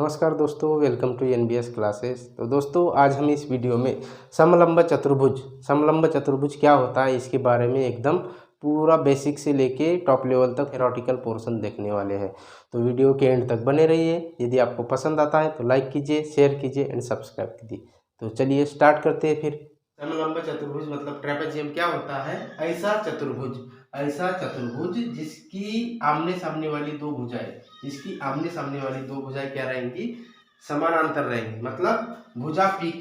नमस्कार दोस्तों, welcome to NBS classes. तो दोस्तों आज हम इस वीडियो में समलंब चतुर्भुज क्या होता है इसके बारे में एकदम पूरा बेसिक से लेके टॉप लेवल तक थ्योरेटिकल पोर्शन देखने वाले हैं। तो वीडियो के एंड तक बने रहिए। यदि आपको पसंद आता है तो लाइक कीजिए, शेयर कीजिए एंड सब्सक्राइब कीजिए। तो चलिए स्टार्ट करते हैं फिर। समलंब चतुर्भुज मतलब ट्रेपेजियम क्या होता है? ऐसा चतुर्भुज जिसकी आमने सामने वाली दो भुजाएं क्या रहेंगी? समानांतर रहेंगी। मतलब भुजा P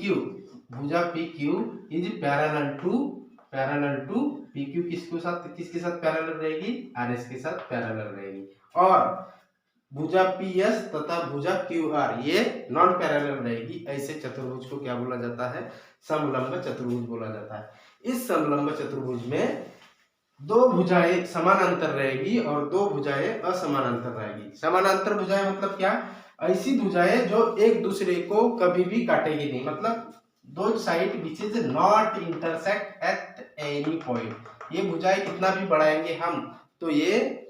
Q is parallel to P Q किसके साथ पैरेलल रहेगी? आर एस के साथ पैरेलल रहेगी। और भुजा पी एस तथा भुजा क्यू आर ये नॉन पैरेलल रहेगी। ऐसे चतुर्भुज को क्या बोला जाता है? समलंब चतुर्भुज बोला जाता है। इस समलंब चतुर्भुज में दो भुजाएं समानांतर रहेगी और दो भुजाएं असमानांतर रहेगी। समानांतर भुजाएं मतलब क्या? ऐसी भुजाएं जो एक दूसरे को कभी भी काटेगी नहीं। मतलब दो side which is not intersect at any point. ये भुजाएं कितना भी बढ़ाएंगे हम तो ये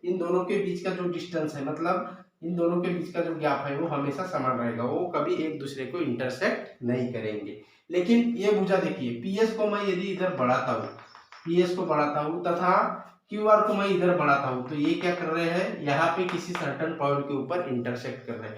इन दोनों के बीच का जो डिस्टेंस है, मतलब इन दोनों के बीच का जो गैप है वो हमेशा समान रहेगा। वो कभी एक दूसरे को इंटरसेक्ट नहीं करेंगे। लेकिन ये भुजा देखिए, पीएस को मैं यदि इधर बढ़ाता हूँ तथा क्यू आर को मैं इधर बढ़ाता हूँ तो ये क्या कर रहे हैं? यहाँ पे किसी सर्टेन पॉइंट के ऊपर इंटरसेक्ट कर रहे हैं।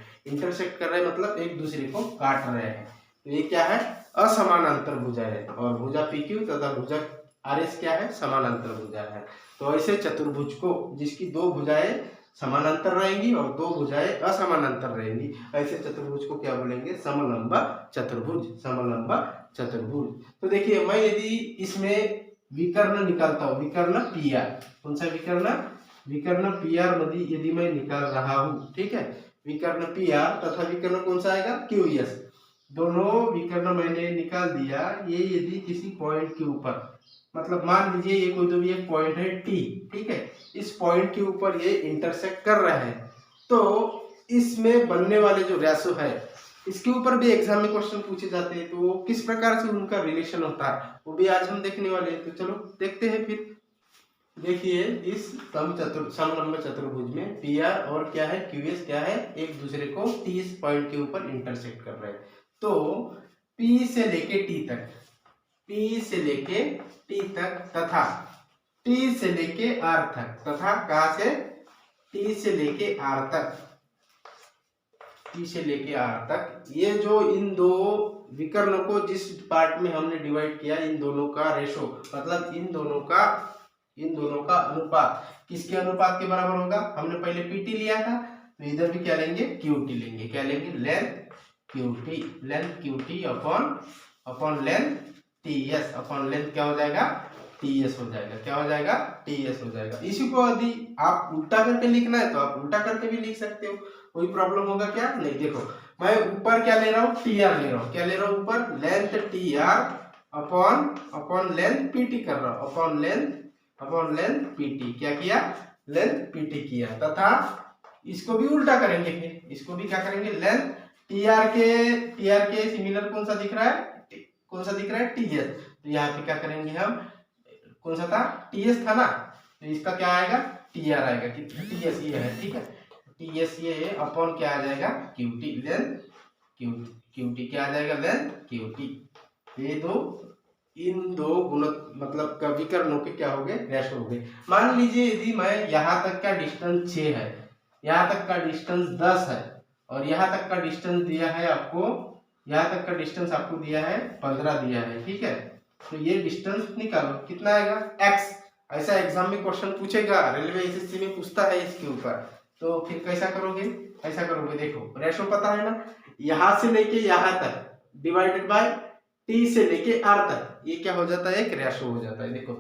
मतलब एक दूसरे को काट रहे हैं। तो ये क्या है? असमानांतर भुजा है। और भुजा पी क्यू तथा भुजा आर एस क्या है? समानांतर भुजा है। तो ऐसे चतुर्भुज को जिसकी दो भुजाएं समानांतर रहेंगी और दो भुजाएं असमानांतर रहेंगी, ऐसे चतुर्भुज को क्या बोलेंगे? समलंब चतुर्भुज। तो देखिए, मैं यदि इसमें विकर्ण निकालता हूँ, विकर्ण पी आर, कौन सा विकर्ण पी आर यदि मैं निकाल रहा हूँ, ठीक है, विकर्ण पी आर तथा विकर्ण कौन सा आएगा? Q S. दोनों विकर्ण मैंने निकाल दिया। ये यदि किसी पॉइंट के ऊपर, मतलब मान लीजिए ये कोई तो भी एक पॉइंट है टी, ठीक है, इस पॉइंट के ऊपर ये इंटरसेक्ट कर रहे हैं तो इसमें बनने वाले जो रेशो है, इसके ऊपर भी एग्जाम में क्वेश्चन पूछे जाते हैं। तो किस प्रकार से उनका रिलेशन होता है वो भी आज हम देखने वाले हैं। तो चलो देखते हैं फिर। देखिए, इस समलंब चतुर्भुज में पी आर और क्या है? क्यू एस क्या है? एक दूसरे को टी इस पॉइंट के ऊपर इंटरसेक्ट कर रहे हैं। तो पी से लेके टी तक तथा टी से लेके आर तक तथा कहा से? टी से लेके आर तक ये जो इन दो विकर्ण को जिस पार्ट में हमने डिवाइड किया, इन दोनों का रेशो, मतलब इन दोनों का अनुपात किसके अनुपात के बराबर होगा? हमने पहले पीटी लिया था तो इधर भी क्या लेंगे? क्यूटी लेंगे। क्या लेंगे? Length QT upon length TS. Upon length क्या हो जाएगा? टीएस हो जाएगा। क्या हो जाएगा? टीएस हो जाएगा। इसी को यदि आप उल्टा करके लिखना है तो आप उल्टा करके भी लिख सकते हो, कोई प्रॉब्लम होगा क्या? नहीं। देखो, मैं ऊपर क्या ले रहा हूँ? टीआर ले रहा हूँ। क्या ले रहा हूँ? ऊपर length TR upon length PT कर रहा हूँ। Upon length PT. क्या किया? लेंथ पीटी किया। तथा इसको भी उल्टा करेंगे। फिर इसको भी क्या करेंगे? लेंथ टीआर के सिमिलर कौन सा दिख रहा है? टीएस। तो यहाँ पे क्या करेंगे हम? कौन सा था? टीएस था ना, तो इसका क्या आएगा? टीआर आएगा। टीएस ये है, ठीक है, टीएस ये है अपॉन क्या आ जाएगा? क्यूटी। लेंथ क्यूटी क्या आ जाएगा? Length QT. ये इन दो मतलब विकर्णों के क्या हो गए? रेशो हो गए। मान लीजिए यदि मैं यहाँ तक का डिस्टेंस 6 है, यहाँ तक का डिस्टेंस 10 है और यहाँ तक का डिस्टेंस दिया है आपको, यहाँ तक का डिस्टेंस आपको दिया है 15 दिया है, ठीक है। तो ये डिस्टेंस निकालो, कितना आएगा? x। ऐसा एग्जाम में क्वेश्चन पूछेगा, रेलवे एसएससी में पूछता है इसके ऊपर। तो फिर कैसा करोगे? ऐसा करोगे, देखो रेशो पता है ना, यहां से लेके यहां तक डिवाइडेड बाय टी से लेके आर तक, ये क्या हो जाता है? एक रेशो हो जाता है। देखो,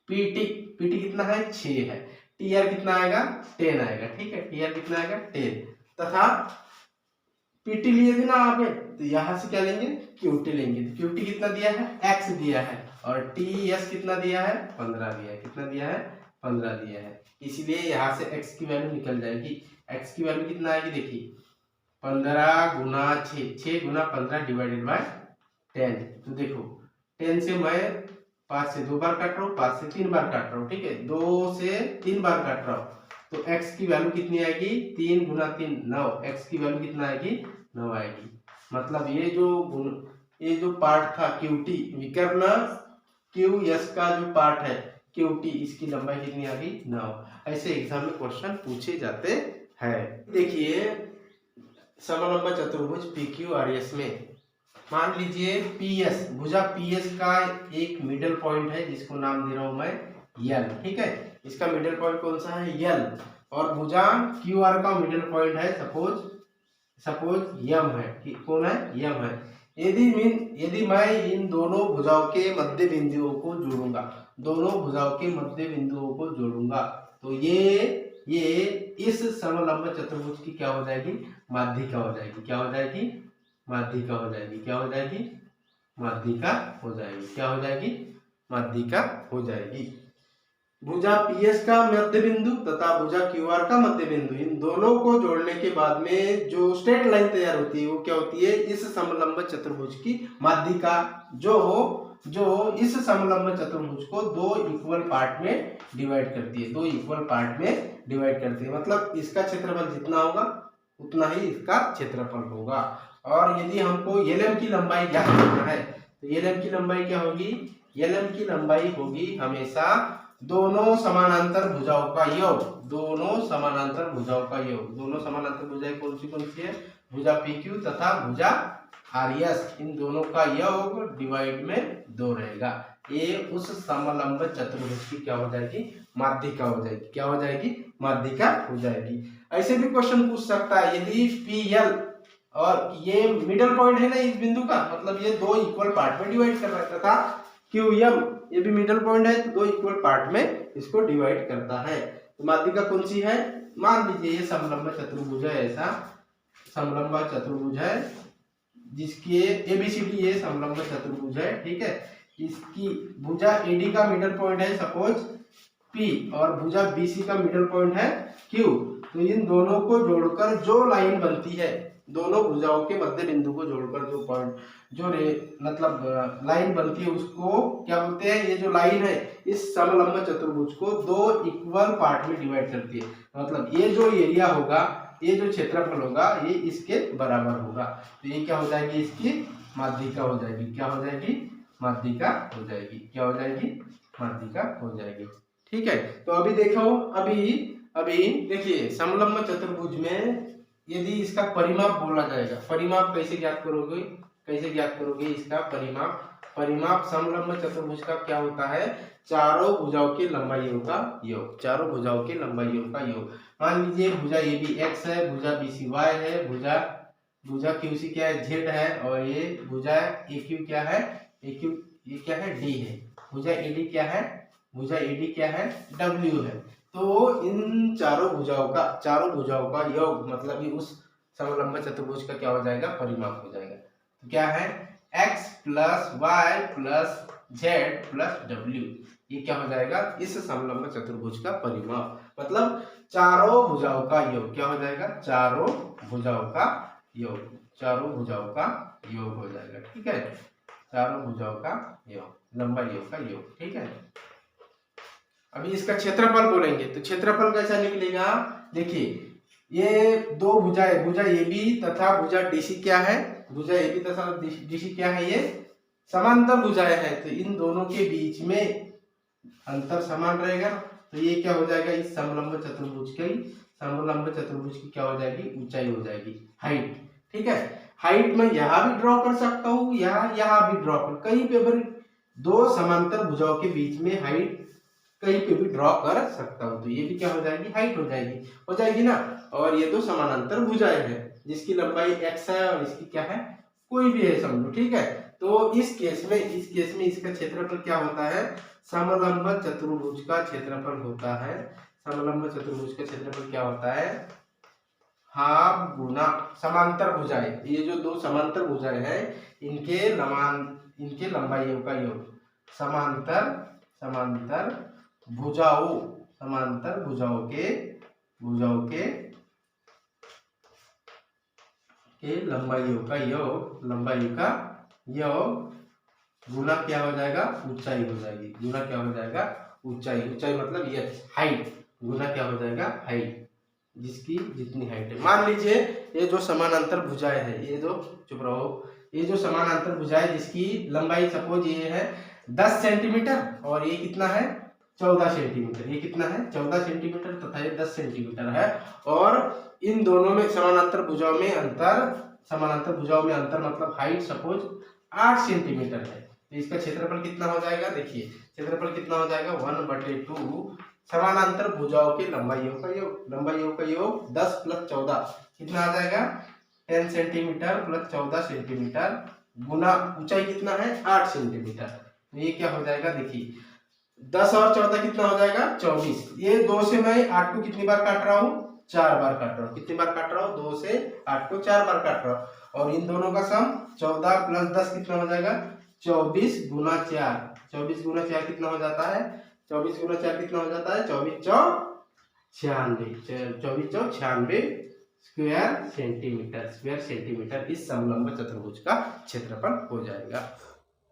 पीटी कितना है? 6 है। टीआर कितना आएगा? 10 आएगा, ठीक है। टीआर कितना आएगा? 10 तथा पीटी लिए थे ना यहाँ पे, तो यहाँ से क्या लेंगे? क्यूटी लेंगे। तो क्यूटी कितना दिया है? x दिया है। और टीएस कितना दिया है? 15 दिया है। कितना दिया है? 15 दिया है। इसलिए यहाँ से x की वैल्यू निकल जाएगी। x की वैल्यू कितना आएगी? देखिए, 15 गुना 6 गुना 15 डिवाइडेड बाय 10। तो देखो, 10 से मैं 5 से 2 बार काट रहा हूँ, 5 से 3 बार काट रहा हूँ, ठीक है, 2 से 3 बार काट रहा हूँ। तो x की वैल्यू कितनी आएगी, 3 गुना 3 9, x की वैल्यू कितना आएगी, 9 आएगी। मतलब ये जो पार्ट था QT विकर्ण QS का जो पार्ट है QT, इसकी लंबाई कितनी आ गई, 9। ऐसे एग्जाम में क्वेश्चन पूछे जाते हैं। देखिए समलंब चतुर्भुज PQRS में मान लीजिए PS भुजा PS का एक मिडिल पॉइंट है जिसको नाम दे रहा हूं मैं L, ठीक है। इसका मिडिल पॉइंट कौन सा है, L, और भुजा QR का मिडिल पॉइंट है सपोज M है, कौन है, M है। यदि मैं इन दोनों भुजाओं के मध्य बिंदुओं को जोड़ूंगा, दोनों भुजाओं के मध्य बिंदुओं को जोड़ूंगा, तो ये इस समलंब चतुर्भुज की क्या हो जाएगी, माध्यिका हो जाएगी। क्या हो जाएगी, माध्यिका हो जाएगी। क्या हो जाएगी, माध्यिका हो जाएगी। क्या हो जाएगी, माध्यिका हो जाएगी। भुजा PS का मध्य बिंदु तथा भुजा QR का मध्य बिंदु, इन दोनों को जोड़ने के बाद में जो स्ट्रेट लाइन तैयार होती है वो क्या होती है, इस समलंब चतुर्भुज की माध्यिका, जो इस समलंब चतुर्भुज को दो इक्वल पार्ट में डिवाइड करती है, दो इक्वल पार्ट में डिवाइड करती है। मतलब इसका क्षेत्रफल जितना होगा उतना ही इसका क्षेत्रफल होगा। और यदि हमको LM की लंबाई ज्ञात करना है तो LM की लंबाई क्या होगी, LM की लंबाई होगी हमेशा दोनों समानांतर भुजाओं का योग, दोनों समानांतर भुजाओं का योग। दोनों समानांतर भुजाएं कौन सी है, भुजा PQ तथा भुजा RS, इन दोनों का योग डिवाइड में 2 रहेगा। ये उस समलंब चतुर्भुज की क्या हो जाएगी, माध्यिका हो जाएगी। क्या हो जाएगी, माध्यिका हो जाएगी। ऐसे भी क्वेश्चन पूछ सकता है, यदि PL और ये मिडल पॉइंट है ना इस बिंदु का, मतलब ये दो इक्वल पार्ट में डिवाइड कर रहा था, QM ये भी मिडल पॉइंट है तो दो इक्वल पार्ट में इसको डिवाइड करता है। तो माध्यिका कौन सी है, मान लीजिए ये समलंब चतुर्भुज है, ऐसा समलंब चतुर्भुज है जिसके ABCD ये समलंब चतुर्भुज है, ठीक है। इसकी भुजा AD का मिडल पॉइंट है सपोज P और भुजा BC का मिडल पॉइंट है Q। तो इन दोनों को जोड़कर जो लाइन बनती है, दोनों भुजाओं के मध्य बिंदु को जोड़कर जो पॉइंट मतलब लाइन बनती है उसको क्या बोलते हैं, ये जो लाइन है इस समलंब चतुर्भुज को दो इक्वल पार्ट में डिवाइड करती है। मतलब ये जो एरिया होगा, ये जो क्षेत्रफल होगा ये इसके बराबर होगा। तो ये क्या हो जाएगी, इसकी माध्यिका हो जाएगी। क्या हो जाएगी, माध्यिका हो जाएगी। क्या हो जाएगी, माध्यिका हो जाएगी, ठीक है। तो अभी देखो, अभी देखिए समलंब चतुर्भुज में यदि इसका परिमाप बोला जाएगा, परिमाप कैसे ज्ञात करोगे इसका परिमाप समलंब चतुर्भुज का क्या होता है, चारों भुजाओं की लंबाइयों का योग, चारों भुजाओं की लंबाइयों का योग। मान लीजिए भुजा AB X है, भुजा BC Y है, भुजा QC क्या है, Z है, और ये भुजा AQ क्या है, ये क्या है, D है। भुजा AD क्या है, W है। तो इन चारों भुजाओं का योग मतलब ये उस समलंब चतुर्भुज का क्या हो जाएगा, परिमाप हो जाएगा। तो क्या है, X plus Y plus Z plus W, ये क्या हो जाएगा, इस समलंब चतुर्भुज का परिमाप। मतलब चारों भुजाओं का योग क्या हो जाएगा, चारों भुजाओं का योग हो जाएगा, ठीक है। चारों भुजाओं का योग, लंबाइयों का योग, ठीक है। अभी इसका क्षेत्रफल बोलेंगे तो क्षेत्रफल कैसा निकलेगा, देखिए ये दो भुजाएं, भुजा AB तथा भुजा DC क्या है, भुजा AB तथा DC क्या है, ये समांतर भुजाएं हैं। तो इन दोनों के बीच में अंतर समान रहेगा। तो ये क्या हो जाएगा, इस समलंब चतुर्भुज की क्या हो जाएगी, ऊंचाई हो जाएगी, हाइट, ठीक है। हाइट में यहाँ भी ड्रॉ कर सकता हूँ, यहाँ भी ड्रॉ कर, कहीं पे अगर दो समांतर भुजाओं के बीच में हाइट कहीं पे भी ड्रॉ कर सकता हूँ, तो ये भी क्या हो जाएगी, हाइट हो जाएगी ना। और ये दो समानांतर भुजाएं हैं जिसकी लंबाई x है और इसकी क्या है, कोई भी है समझो, ठीक है। तो इस केस में इसका क्षेत्रफल क्या होता है, समलंब चतुर्भुज का क्षेत्रफल होता है, समलंब चतुर्भुज का क्षेत्रफल क्या होता है, हाफ गुना समांतर भुजाएं, ये जो दो समांतर भुजाएं हैं इनके लंबाइयों का योग, समांतर भुजाओं के लंबाइयों का योग गुना क्या हो जाएगा, ऊंचाई हो जाएगी। गुना क्या हो जाएगा, ऊंचाई मतलब ये हाइट गुना क्या हो जाएगा हाइट, जिसकी जितनी हाइट है। मान लीजिए ये जो समानांतर भुजाएं है, ये जो चुप रहो, ये जो समानांतर भुजाएं जिसकी लंबाई सपोज ये है 10 सेंटीमीटर और ये कितना है 14 सेंटीमीटर, ये कितना है 14 सेंटीमीटर तथा ये 10 सेंटीमीटर है, और इन दोनों में समानांतर भुजाओं में अंतर मतलब हाइट सपोज 8 सेंटीमीटर है, तो इसका क्षेत्रफल कितना हो जाएगा, देखिए क्षेत्रफल कितना हो जाएगा 1/2 समानांतर भुजाओं की लंबाइयों का योग 10 + 14 कितना आ जाएगा 10 सेंटीमीटर + 14 सेंटीमीटर गुना ऊंचाई कितना है 8 सेंटीमीटर, तो ये क्या हो जाएगा, देखिए 10 और 14 कितना हो जाएगा 24। ये 2 से मैं 8 को कितनी बार काट रहा हूँ 4 बार काट रहा हूँ, कितनी बार काट रहा हूँ 2 से 8 को 4 बार काट रहा हूँ, और इन दोनों का सम 14 + 10 कितना हो जाएगा 24 × 4, 24 × 4 कितना हो जाता है 24 × 4 कितना हो जाता है 24 × 96 स्क्वायर सेंटीमीटर इस समलंब चतुर्भुज का क्षेत्रफल हो जाएगा।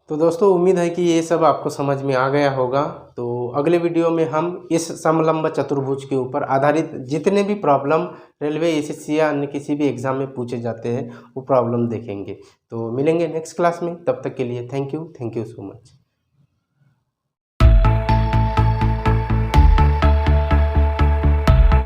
तो दोस्तों उम्मीद है कि ये सब आपको समझ में आ गया होगा। तो अगले वीडियो में हम इस समलंब चतुर्भुज के ऊपर आधारित जितने भी प्रॉब्लम रेलवे एसएससी या अन्य किसी भी एग्जाम में पूछे जाते हैं वो प्रॉब्लम देखेंगे। तो मिलेंगे नेक्स्ट क्लास में, तब तक के लिए थैंक यू सो मच।